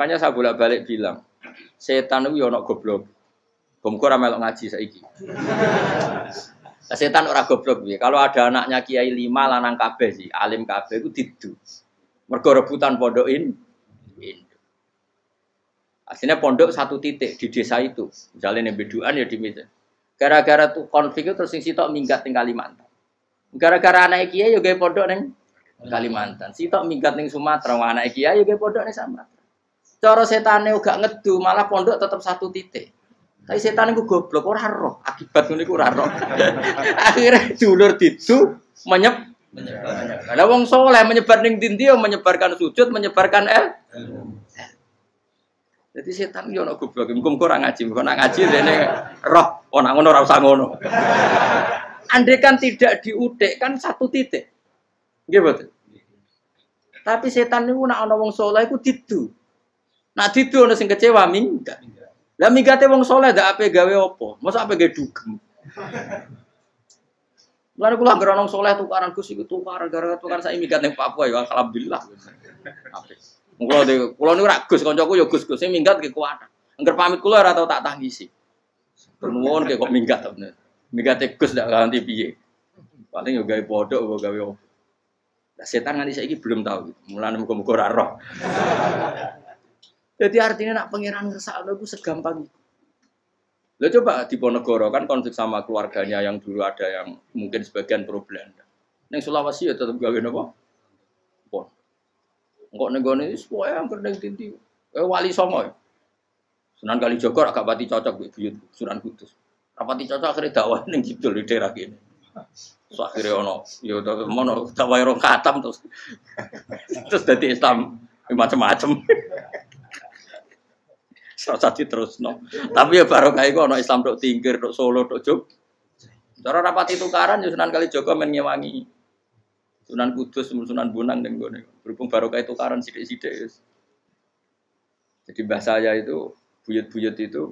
Makanya saya bolak-balik bilang, setan itu ya ono goblok. Bongko ora melok ngaji saiki. Setan ora goblok piye. Kalau ada anaknya kiai 5 lanang kabeh sih, alim kabeh iku didu. Mergo rebutan pondokin. Aslinya pondok satu titik di desa itu. Misalnya ning Beduan ya di Medan. Gara-gara tuh konflik itu terus sing sitok minggat ning Kalimantan. Gara-gara anak kiai yo gawe pondok ning Kalimantan. Sitok minggat ning Sumatera, anak kiai yo gawe pondok ning Sumatera. Cara setane gak ngedu, malah pondok tetap satu titik. Tapi setan iku goblok ora roh, akibat ngono iku ora roh. Akhire dulur didu menyebar. Lah wong saleh menyebar ning ndi yo menyebarkan sujud, menyebarkan Jadi setan yo ono goblok, muga-muga ora ngaji, muga nak ngaji rene roh, ana ngono ora usah ngono. Andai kan tidak diutik kan satu titik. Nggih betul. Tapi setan niku nak ana wong saleh iku didu. Nak didu ana sing kecewa minggat. Lah minggate wong saleh ndak ape gawe apa? Mosok ape gawe dugem. Lan kula anggere ana wong saleh tukaran Gus iku tukaran gara-gara tukaran sak minggat ning Papua ya alhamdulillah. Apik. Kula niku rak Gus kancaku ya Gus sing minggat ki kuat. Angger pamit kula ora tau tak tangisi. Nuwun kok minggat to bener. Minggate Gus ndak ganti piye. Paling yo gawe pondok apa gawe opo. Lah setan nganti saiki belum tahu gitu. Mulane muga-muga ora roh. Jadi artinya nak pangeran ngersakno iku segampang itu. Lah coba di Ponegoro kan konflik sama keluarganya yang dulu ada yang mungkin sebagian pro Belanda. Ning Sulawesi ya tetep gawe napa? Pon. Engko ning gone wis pokoke angker ning dindi. Wali Songo ya. Sunan Kalijaga agak pati cocok mbek buyut Sunan Kudus. Rapati cocok akhirnya dakwah ning kidul di daerah kene. So akhirnya ono ya mono dakwah rong khatam terus dadi Islam macam-macam. Serasa diterusno. Tapi ya barokah iku ana Islam tok Tingkir, tok Solo, tok Jog. Cara rapati tukaran ya Sunan Kalijaga men ngewangi. Sunan Kudus, Sunan Bonang ning gone. Berhubung barokah tukaran sithik-sithik wis. Jadi bahasa saya itu buyut-buyut itu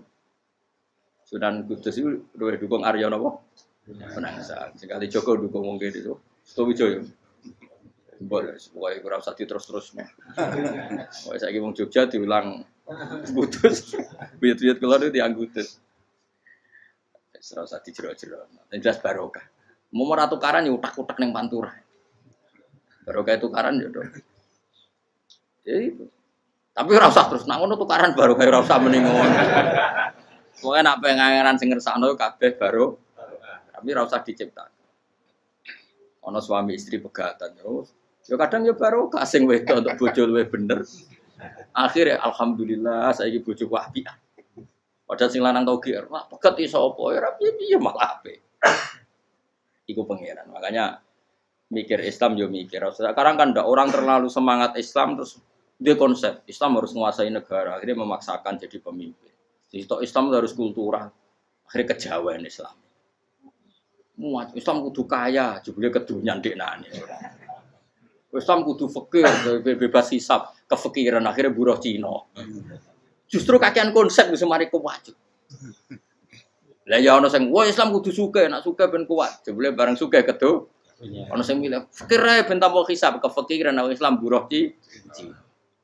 Sunan Kudus itu luwih dukung Arya napa? Penangsa. Sing Kalijaga dukung wong kene itu. Stowijoyo. Boleh, pokoke ora usah diterus-terusno. Pokoke saiki wong Jogja diulang Kudus, buyut-buyut kula niku tiyang Kudus. Wis ora usah dijero-jero. Jelas barokah. Momor tukaran ya utak-utak ning Pantura. Barokah tukaran ya to. Ya itu. Tapi ora usah terus nak ngono tukaran barokah ora usah muni ngono. Pokoke nak pengangeran sing ngersakno kabeh baro. Tapi ora usah diciptakan. Ana suami istri pegatan terus. Ya kadang ya barokah sing wedok untuk bojo luwih bener. Akhirnya alhamdulillah saiki bojoku apik. Padahal sing lanang tau GR, wah pegat iso apa ora piye malah apik. Iku pangeran. Makanya mikir Islam yo mikir. Sekarang kan ndak orang terlalu semangat Islam terus dia konsep Islam harus menguasai negara, akhirnya memaksakan jadi pemimpin. Jadi Islam harus kultural. Akhirnya kejawen Islam. Muat Islam kudu kaya, jebule kedunyan deknane. Islam kudu fakir, bebas hisab, kefikiran akhirnya buruh Cina. Justru kakean konsep wis mari kuwajib. Lah ya ana sing wah Islam kudu sugih, nek sugih ben kuat. Jebule bareng sugih kedo. Ana sing milih fakir ae ben tambah hisab, kefikiran Islam buruh Cina.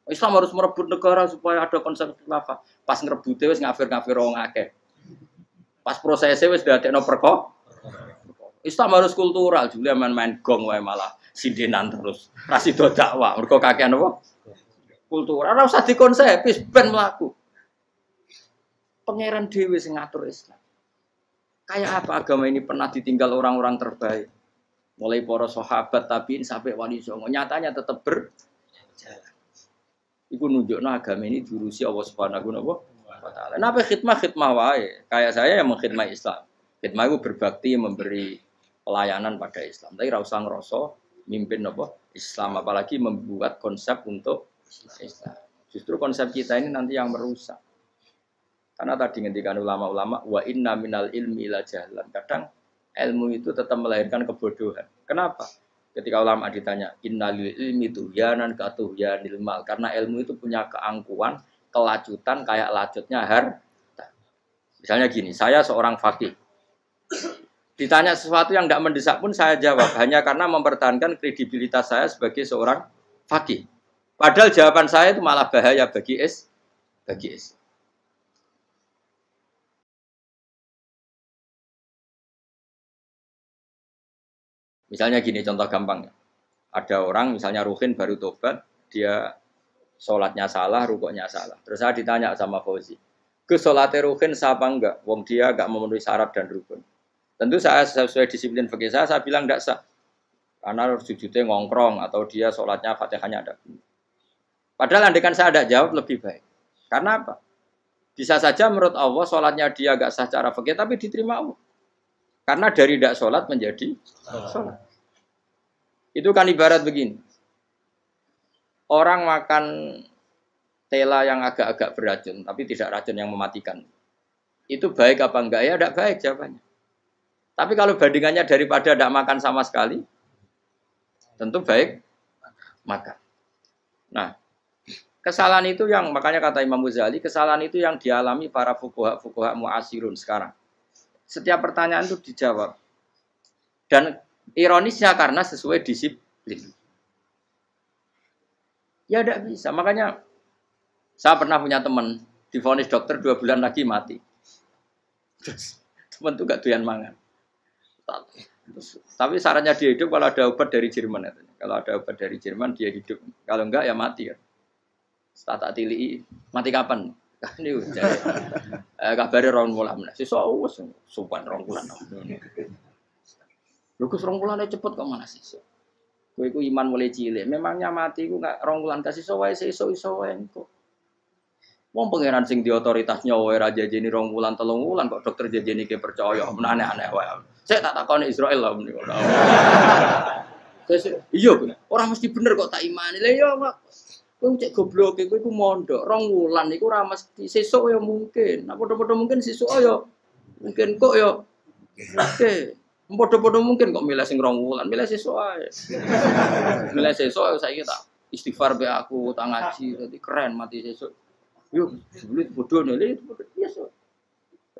Islam harus merebut negara supaya ada konsep khilafah. Pas ngrebute wis ngafir-ngafir wong akeh. Pas prosesnya wis dadekno perkara. Islam harus kultural, juga main-main gong wae malah sindenan terus. Rasido dakwah, mergo kakean apa? Kultural. Ora usah dikonsep, ben mlaku. Pangeran dhewe sing ngatur Islam. Kayak apa agama ini pernah ditinggal orang-orang terbaik? Mulai para sahabat tabi'in sampai wali songo, nyatanya tetap berjalan. Iku nunjukno agama ini diurusi Allah Subhanahu wa taala. Napa khidmah wae? Kayak saya yang mengkhidmah Islam. Khidmah itu berbakti memberi pelayanan pada Islam. Tapi ora usah ngrasa mimpin apa Islam, apalagi membuat konsep untuk Islam. Justru konsep kita ini nanti yang merusak. Karena tadi ngendikan ulama-ulama wa inna minal ilmi ila jahlan. Kadang ilmu itu tetap melahirkan kebodohan. Kenapa? Ketika ulama ditanya innalil ilmi tuhyanan katuhyanil mal, karena ilmu itu punya keangkuhan, kelacutan kayak lacutnya harta. Misalnya gini, saya seorang faqih. Ditanya sesuatu yang tidak mendesak pun saya jawab hanya karena mempertahankan kredibilitas saya sebagai seorang faqih. Padahal jawaban saya itu malah bahaya bagi bagi Islam. Misalnya gini contoh gampang. Ada orang misalnya Ruhin baru tobat, dia sholatnya salah, rukuknya salah. Terus saya ditanya sama Fauzi, ke sholatnya Ruhin sah apa enggak? Wong dia enggak memenuhi syarat dan rukun. Tentu saya sesuai disiplin fikih saya bilang enggak sah. Karena sujudnya ngongkrong atau dia sholatnya Fatihahnya ada. Padahal andaikan saya ada jawab lebih baik. Karena apa? Bisa saja menurut Allah sholatnya dia enggak sah secara fikih tapi diterima Allah. Karena dari tidak sholat menjadi sholat. Itu kan ibarat begini. Orang makan tela yang agak-agak beracun, tapi tidak racun yang mematikan. Itu baik apa enggak? Ya tidak baik jawabannya. Tapi kalau bandingannya daripada tidak makan sama sekali, tentu baik makan. Nah, kesalahan itu yang, makanya kata Imam Ghazali, kesalahan itu yang dialami para fuqaha mu'asirun sekarang. Setiap pertanyaan itu dijawab. Dan ironisnya karena sesuai disiplin. Ya tidak bisa. Makanya saya pernah punya teman divonis dokter 2 bulan lagi mati. Terus teman itu gak doyan mangan. Tapi sarannya dia hidup kalau ada obat dari Jerman. Kalau ada obat dari Jerman dia hidup. Kalau enggak ya mati ya. Tak tili mati kapan? Ini udah. Kabare rong wulan. Sesuk wis sopan rong wulan. Lho Gus rong wulane cepet kok mana sesuk. Kowe iku iman mulai cilik. Memangnya mati iku enggak rong wulan kasih wae sesuk iso wae kok. Wong pangeran sing di otoritasnya wae ra jajeni rong wulan 3 wulan kok dokter jajeni ke percaya. Aneh-aneh wae. Saya tak takoni Israel lah menika. Iya, ora mesti bener kok tak imani. Lah iya kok. Kowe cek goblok kowe iku mondok 2 wulan iku ora mesti sesuk ya mungkin. Nek padha-padha mungkin sesuk ya mungkin kok ya. Oke. Padha-padha mungkin kok milih sing 2 wulan, milih sesuk ae. Milih sesuk saiki tak istighfar be aku, tak ngaji, dadi keren mati sesuk. Yo, sulit bodoh nih, itu biasa.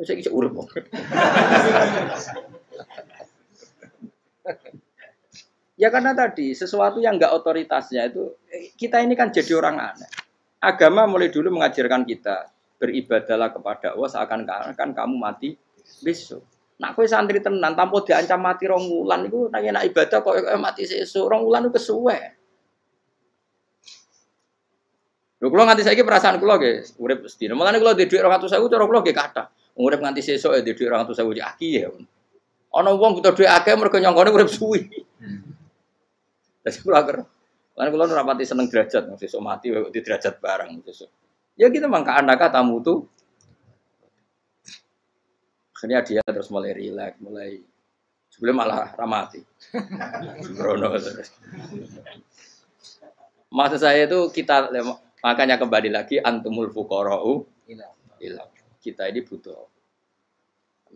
Saya kisah urip kok. Ya karena tadi sesuatu yang enggak otoritasnya itu kita ini kan jadi orang aneh. Agama mulai dulu mengajarkan kita beribadahlah kepada Allah seakan-akan kamu mati besok. Nak kowe santri tenan tanpa diancam mati 2 wulan iku nek ibadah kok mati sesuk 2 wulan itu kesuwe. Lho kula nganti saiki perasaan kula nggih urip sedina. Mulane kula ndek dhuwit 200.000 cara kula nggih kathah. Urip nganti sesuk ya ndek dhuwit 200.000 aki ya. Ana wong butuh dhuwit akeh mergo nyongkone urip suwi. Dadi kula ker. Lan kula ora pati seneng derajat, sesuk mati kok di derajat barang sesuk. Ya kita mangka anaka tamu tuh. Akhirnya dia terus mulai rileks, mulai sebelum malah ramati. Sembrono terus. Maksud saya itu kita makanya kembali lagi antumul fuqara'u ila. Kita ini butuh.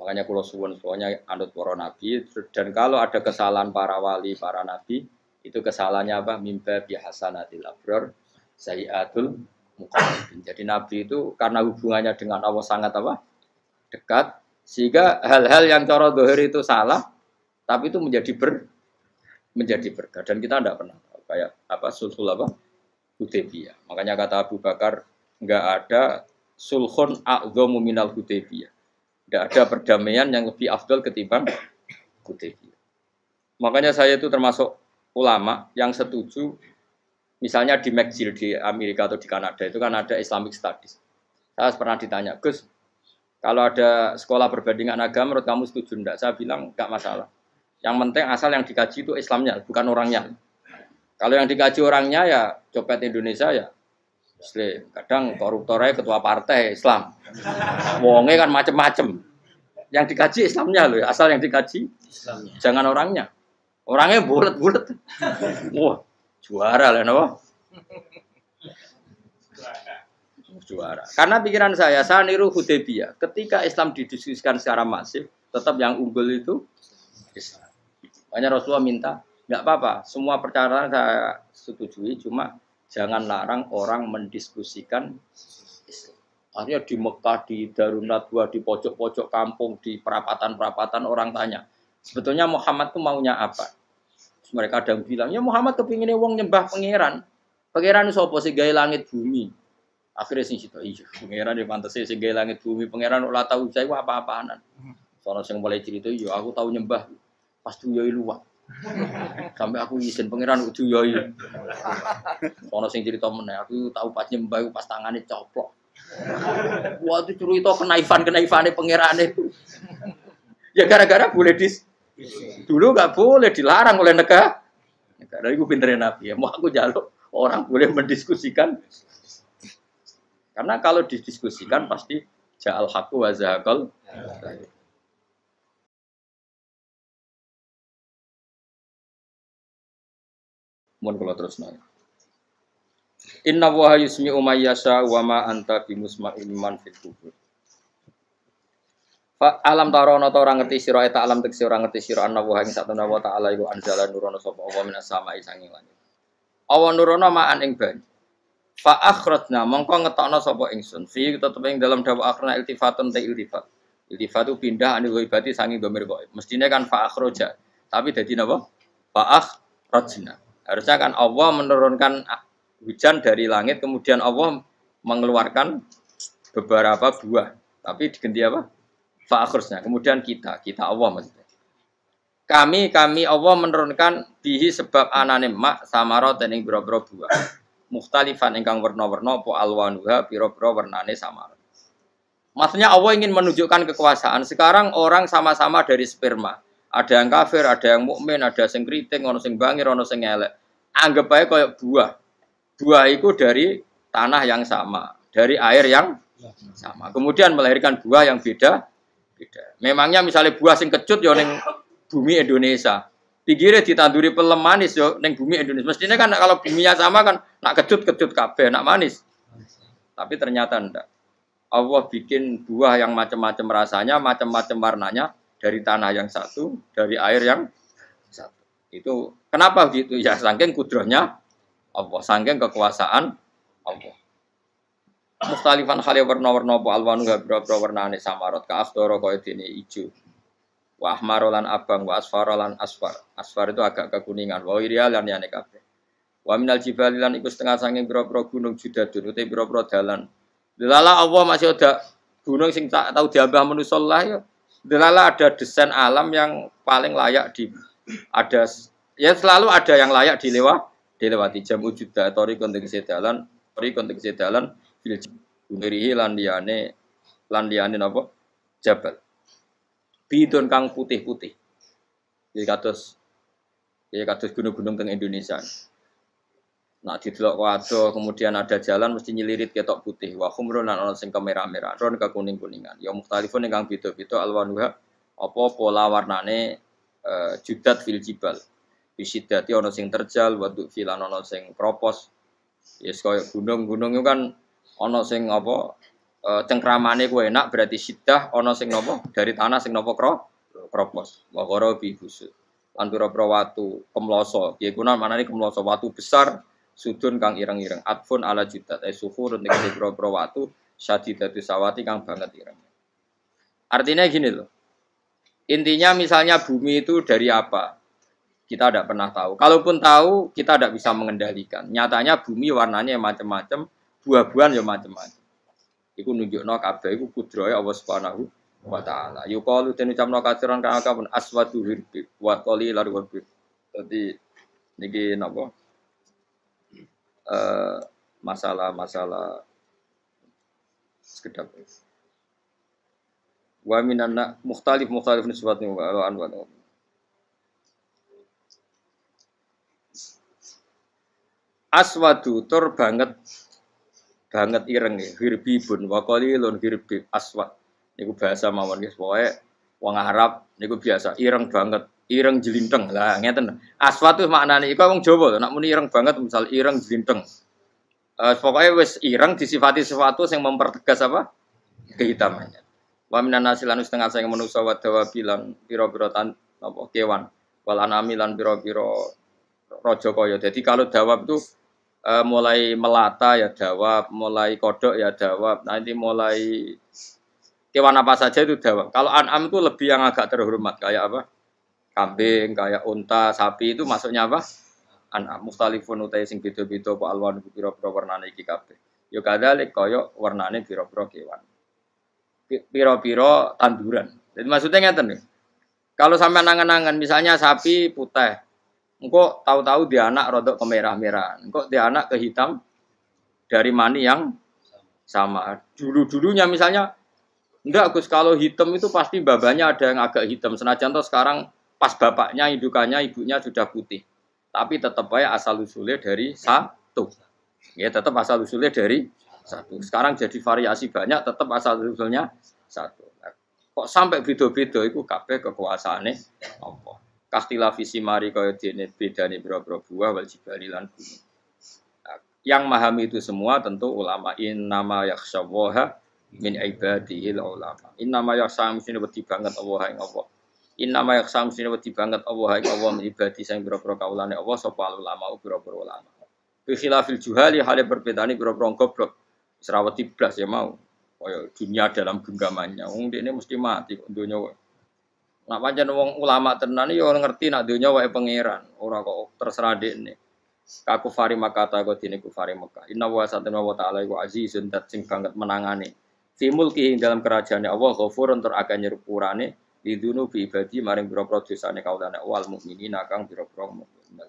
Makanya kula suwun semuanya anut para nabi dan kalau ada kesalahan para wali, para nabi itu kesalahannya apa? Mimba bi hasanatil abrar sayyiatul muqarrabin. Jadi nabi itu karena hubungannya dengan Allah sangat apa? Dekat sehingga hal-hal yang cara zahir itu salah tapi itu menjadi berkah dan kita tidak pernah tahu kayak apa sulhul apa Hudaybiyah. Makanya kata Abu Bakar enggak ada sulhun a'dhamu minal Hudaybiyah. Enggak ada perdamaian yang lebih afdal ketimbang Hudaybiyah. Makanya saya itu termasuk ulama yang setuju misalnya di McGill di Amerika atau di Kanada itu kan ada Islamic Studies. Saya pernah ditanya, Gus, kalau ada sekolah perbandingan agama menurut kamu setuju enggak? Saya bilang enggak masalah. Yang penting asal yang dikaji itu Islamnya, bukan orangnya. Kalau yang dikaji orangnya ya copet Indonesia ya Muslim. Kadang koruptornya ketua partai Islam. Wonge kan macem-macem. Yang dikaji Islamnya loh, asal yang dikaji Islamnya. Jangan orangnya. Orangnya bulet-bulet. Wah, juara lah no. Juara. Karena pikiran saya niru Hudaybiyah. Ketika Islam didiskusikan secara masif, tetap yang unggul itu Islam. Makanya Rasulullah minta, enggak apa-apa, semua perkara saya setujui, cuma jangan larang orang mendiskusikan Islam. Akhirnya di Mekah, di Darun Nadwa, di pojok-pojok kampung, di perapatan-perapatan orang tanya, sebetulnya Muhammad itu maunya apa? Terus mereka ada yang bilang, ya Muhammad kepinginnya wong nyembah pangeran. Pangeran sapa sing gawe langit bumi. Akhirnya sing situ iya, pangeran di pantas sing gawe langit bumi, pangeran ora tau saya apa-apaanan. Sono sing mulai cerita iya aku tahu nyembah pas tuyoi luwak. Sampai aku izin pangeran kudu yoi. Sono sing cerita meneh aku tahu pas nyembah pas tangane coplok. Wah itu cerita kenaifan-kenaifane pangerane itu. Ya gara-gara boleh dulu nggak boleh dilarang oleh negara. Negara itu pinterin Nabi ya. Mau aku jaluk orang boleh mendiskusikan. Karena kalau didiskusikan pasti ja'al haqqu wa zahaqal. Mun kula terusno. Inna wa yusmi'u may yasha wa ma anta bimusma'in man fil kubur. Fa alam tarono ta ora ngerti sira eta alam tekse ora ngerti sira ana wa ing satuna wa ta'ala iku anzala nurono sapa Allah minas sama'i sanging langit. Awan nurono ma'an ing banyu. Fa akhrajna mongko ngetokno sapa ingsun fi tetep ing dalam dawa akhirna iltifatun ta iltifat. Iltifat itu pindah anil ghaibati sanging dhamir ghaib. Mestine kan fa akhraja, tapi dadi napa? Fa akhrajna. Harusnya kan Allah menurunkan hujan dari langit, kemudian Allah mengeluarkan beberapa buah. Tapi diganti apa? Fa'akhirnya. Kemudian kita Allah maksudnya. Kami Allah menurunkan bihi sebab anane mak samarot ing boro-boro buah. Mukhtalifan ingkang werna-werna apa alwanuha pira-pira wernane samarot. Maksudnya Allah ingin menunjukkan kekuasaan. Sekarang orang sama-sama dari sperma. Ada yang kafir, ada yang mukmin, ada sing kriting, ono sing bangir, ono sing elek. Anggap aja kayak buah. Buah itu dari tanah yang sama, dari air yang sama. Kemudian melahirkan buah yang beda. Memangnya misalnya buah sing kecut yo ning bumi Indonesia. Pikirnya ditanduri pelem manis yo ning bumi Indonesia. Mestinya kan kalau buminya sama kan nak kecut kabeh, nak manis. Tapi ternyata enggak. Allah bikin buah yang macam-macam rasanya, macam-macam warnanya dari tanah yang satu, dari air yang satu. Itu kenapa gitu? Ya saking kudrahnya Allah, saking kekuasaan Allah. Mustalifan khali warna-warna apa alwanu gabra-bra warnane samarot ka asdoro kaya dene ijo. Wa ahmarolan abang wa asfarolan asfar. Asfar itu agak kekuningan. Wa irial lan yane kabeh. Wa minal jibali lan iku setengah saking bira-bira gunung judadun ute bira-bira dalan. Delala Allah masih ada gunung sing tak tahu diambah manusa lah ya. Delala ada desain alam yang paling layak ada ya selalu ada yang layak dilewati jam wujuda tori konteks dalan bil ngirihi lan liyane napa jabal bidon kang putih-putih ya kados gunung-gunung teng Indonesia. Nah didelok waduh kemudian ada jalan mesti nyelirit ketok putih wa khumrun lan ana sing kemerah-merah ron kekuning-kuningan ya mukhtalifun ingkang beda-beda alwanuha apa pola warnane judat fil jibal bisidati ana sing terjal waduk filan ana sing kropos yes kaya gunung-gunung itu kan ana sing apa cengkramane ku enak berarti sidah ana sing napa dari tanah sing napa kropos wa qara bi husud lan pira-pira watu kemloso ya kuna manane kemloso watu besar sudun kang ireng-ireng atfun ala judat suhur ning pira-pira watu syadidatu sawati kang banget ireng. Artinya gini loh. Intinya misalnya bumi itu dari apa? Kita tidak pernah tahu. Kalaupun tahu, kita tidak bisa mengendalikan. Nyatanya bumi warnanya macam-macam, buah-buahan ya macam-macam. Iku nunjukno kabeh iku kudrahe Allah Subhanahu wa taala. Yuqalu den ucapno kaciran kang akeh aswadu hirbi wa qali lar wabi. Dadi niki napa? Masalah sekedap. Wa minanna mukhtalif nisbatnya wa anwa. Aswadu tur banget ireng ya, hirbibun wa qalilun hirbi aswad. Niku bahasa mawon guys, pokoke wong Arab niku biasa ireng banget, ireng jelinteng. Lah ngeten. Aswad itu maknane iku wong Jawa, nek muni ireng banget misal ireng jelinteng. Pokoknya wis ireng disifati sesuatu yang mempertegas apa? Kehitamannya. Wa minan nasilan setengah sing manusa wa dawabilan pira-pira apa kewan. Wal anami lan pira-pira raja kaya. Jadi kalau dawab itu mulai melata ya dawab, mulai kodok ya dawab, nanti mulai kewan apa saja itu dawab. Kalau an'am itu lebih yang agak terhormat kayak apa? Kambing, kayak unta, sapi itu masuknya apa? An'am. Mukhtalifun utai sing beda-beda apa alwan pira-pira warnane iki kabeh. Ya kadzalik kaya warnane pira-pira kewan. Pira-pira tanduran. Jadi maksudnya ngeten nih. Kalau sampai nangan-nangan misalnya sapi putih, engko tahu-tahu dia anak rodok kemerah-merahan, engko dia anak kehitam dari mani yang sama. Dulu-dulunya misalnya enggak Gus, kalau hitam itu pasti babanya ada yang agak hitam. Senajan toh sekarang pas bapaknya, indukannya, ibunya sudah putih. Tapi tetap aja asal usulnya dari satu. Ya tetap asal usulnya dari satu. Sekarang jadi variasi banyak, tetap asal usulnya satu. Kok sampai beda-beda itu kabeh kekuasaane apa? Kastila visi mari kaya dene bedane boro-boro buah wal jibali lan gunung. Yang memahami itu semua tentu ulama innama yakhsyawaha min ibadihil ulama. Innama yakhsha mesti wedi banget Allah ing Allah. Innama yakhsha mesti wedi banget Allah ing Allah min ibadi sing boro-boro kaulane Allah sapa ulama boro-boro ulama. Bi khilafil juhali hale berbedane boro-boro goblok. Serawati blas ya mau. Kaya dunia dalam genggamannya. Wong dekne mesti mati kok donya. Nak pancen wong ulama tenan ya ngerti nak donya wae pangeran, ora kok terserah dekne. Kaku fari makata kok dene kufari Mekah. Inna wa satana wa ta'ala iku azizun dat sing banget menangane. Fi mulki dalam kerajaane Allah ghafurun tur akeh nyepurane lidunu bi ibadi maring pira-pira dosane kaulane wal mukminina kang pira-pira mukmin.